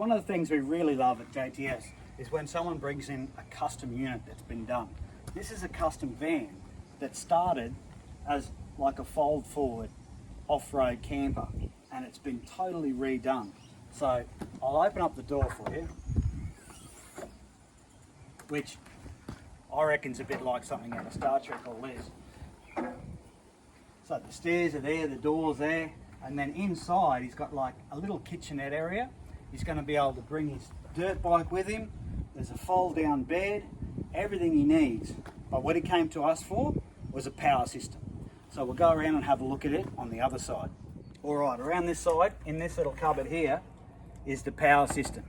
one of the things we really love at JTS is when someone brings in a custom unit that's been done. This is a custom van that started as like a fold forward off-road camper, and it's been totally redone. So I'll open up the door for you, which I reckon's a bit like something out of Star Trek or this. So the stairs are there, the door's there, and then inside he's got like a little kitchenette area. He's going to be able to bring his dirt bike with him. There's a fold down bed, everything he needs. But what he came to us for was a power system. So we'll go around and have a look at it on the other side. All right, around this side, in this little cupboard here, is the power system.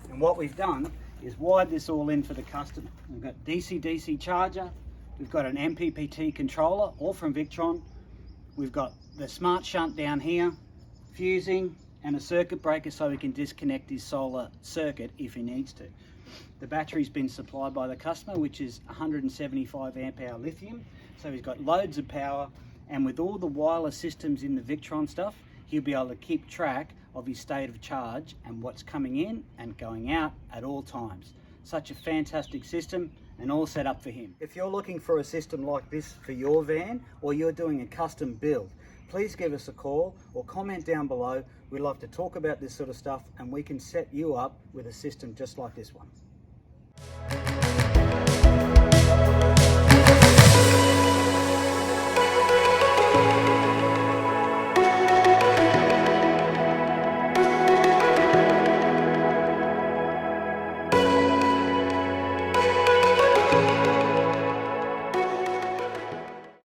And what we've done is wired this all in for the customer. We've got DC-DC charger, we've got an MPPT controller, all from Victron. We've got the smart shunt down here, fusing, and a circuit breaker so he can disconnect his solar circuit if he needs to. The battery's been supplied by the customer, which is 175 amp hour lithium. So he's got loads of power, and with all the wireless systems in the Victron stuff, he'll be able to keep track of his state of charge and what's coming in and going out at all times. Such a fantastic system, and all set up for him. If you're looking for a system like this for your van, or you're doing a custom build, please give us a call or comment down below. We'd love to talk about this sort of stuff, and we can set you up with a system just like this one.